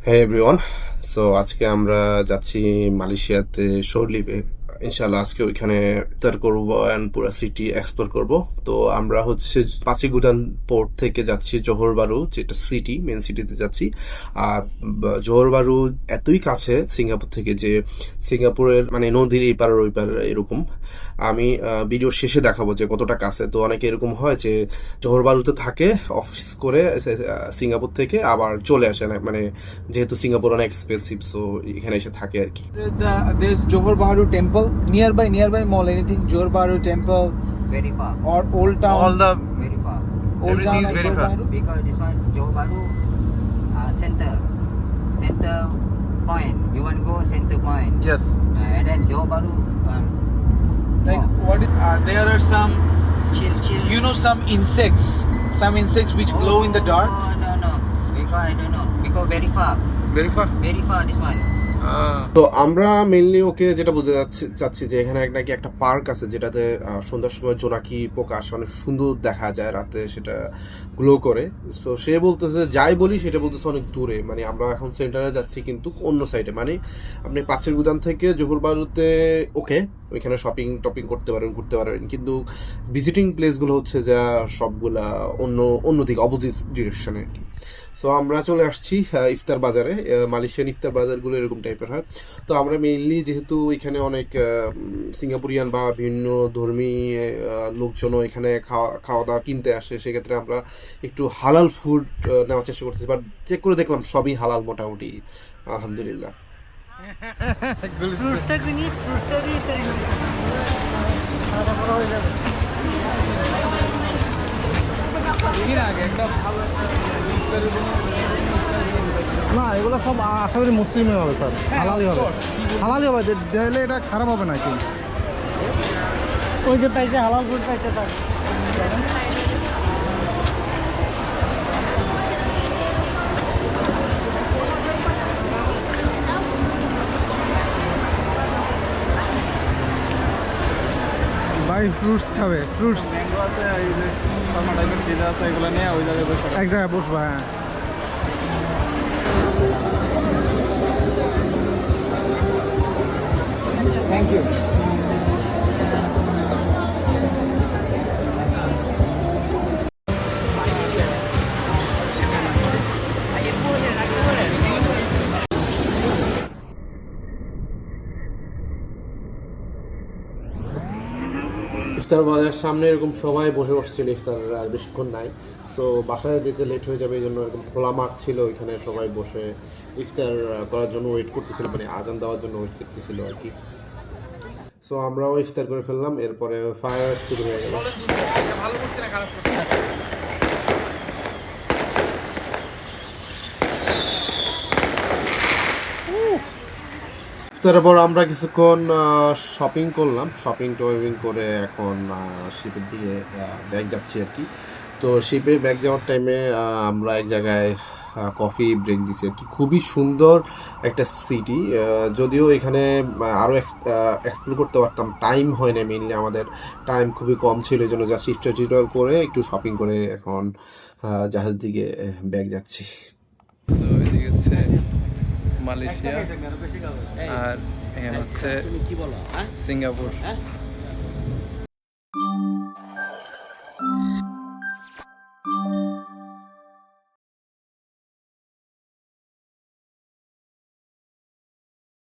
হ্যাঁ everyone, so আজকে আমরা যাচ্ছি মালয়েশিয়াতে শোর লিভে। ইনশাল্লাহ আজকে ওইখানে ইফতার করবো অ্যান্ড পুরো সিটি এক্সপ্লোর করব। তো আমরা হচ্ছে পাসিগুদান পোর্ট থেকে যাচ্ছি জোহর বারু, যেটা সিটি মেন সিটিতে যাচ্ছি। আর জোহর বারু এতই কাছে সিঙ্গাপুর থেকে যে সিঙ্গাপুরের মানে নদীর এই পার ওই পার এরকম। আমি ভিডিও শেষে দেখাবো যে কতটা কাছে। তো অনেকে এরকম হয় যে জোহর বারুতে থাকে, অফিস করে সিঙ্গাপুর থেকে আবার চলে আসে না, মানে যেহেতু সিঙ্গাপুর অনেক এক্সপেন্সিভ, সো এখানে এসে থাকে আর কি। There's Johor Bahru Temple nearby mall. Anything Johor Bahru Temple Very far. or Old Town. All the Very far. Old everything Town is of very Johor far. Bahru? Because this one Johor Bahru center point. You want to go center point. yes. And then Johor Bahru Like what? There are some, chill. you know, some insects which glow in the dark. No. Because I don't know. Because very far. Very far. Very far this one. তো আমরা mainly ওকে যেটা বলতে চাচ্ছি যে এখানে নাকি একটা park আছে যেটাতে সন্ধ্যার সময় জোনাকি পোকা আসে, অনেক সুন্দর দেখা যায় রাতে, সেটা গ্লো করে। তো সে বলতেছে যাই বলি সেটা বলতেছে অনেক দূরে, মানে আমরা এখন সেন্টারে যাচ্ছি কিন্তু অন্য সাইডে, মানে আপনি পাশের গুদাম থেকে জোহর বারুতে ওকে ওইখানে শপিং টপিং করতে পারেন, ঘুরতে পারবেন, কিন্তু ভিজিটিং প্লেসগুলো হচ্ছে যা সবগুলা অন্যদিকে অপোজিট ডিরেকশনে আর কি। সো আমরা চলে আসছি ইফতার বাজারে। মালয়েশিয়ান ইফতার বাজারগুলো এরকম টাইপের হয়। তো আমরা মেইনলি যেহেতু এখানে অনেক সিঙ্গাপুরিয়ান বা ভিন্ন ধর্মী লোকজনও এখানে খাওয়া দাওয়া কিনতে আসে, সেক্ষেত্রে আমরা একটু হালাল ফুড নেওয়ার চেষ্টা করতেছি, বাট চেক করে দেখলাম সবই হালাল মোটামুটি, আলহামদুলিল্লাহ। ফ্রুটসটা কিনি, ফ্রুটসটা দিয়ে ইত্যাদি সাদা বড় হয়ে যাবে। না, এগুলো সব আশা করি মুসলিমই হবে স্যার, হালালই হবে, হালালই হবে। দেখলে এটা খারাপ হবে না কি? ওই যে পাইছে হালাল ফুড পাইছে তার ভাই ফ্রুটস খাবে, ফ্রুটস ম্যাঙ্গো আছে, এই যে ফার্মা টাইপের পিজা আছে, এগুলো নিয়ে ওই জায়গায় বসে এক জায়গায় বসবো। হ্যাঁ, Thank you. ইফতার বাজারের সামনে এরকম সবাই বসে বসছিল, ইফতার আর বেশিক্ষণ নাই। সো বাসায় দিতে লেট হয়ে যাবে, এই জন্য এরকম খোলা মাঠ ছিল, ওইখানে সবাই বসে ইফতার করার জন্য ওয়েট করতেছিল, মানে আজান দেওয়ার জন্য ওয়েট করতেছিল আর কি। সো আমরাও ইফতার করে ফেললাম, এরপরে ফায়ার শুরু হয়ে গেল। ভালো করছে না খারাপ করছে? ইফতারের পর আমরা কিছুক্ষণ শপিং করলাম, শপিং টপিং করে এখন শিপের দিকে ব্যাগ যাচ্ছি আর কি। তো শিপে ব্যাগ যাওয়ার টাইমে আমরা এক জায়গায় কফি ব্রেক দিছি আর কি। খুবই সুন্দর একটা সিটি, যদিও এখানে আরও এক্সপ্লোর করতে পারতাম, টাইম হয় না, মেনলি আমাদের টাইম খুবই কম ছিল, এই জন্য জাস্ট ইফতার করে একটু শপিং করে এখন জাহাজ দিকে ব্যাগ যাচ্ছি। তো এদিকে হচ্ছে মালয়েশিয়া আর এখানে হচ্ছে সিঙ্গাপুর।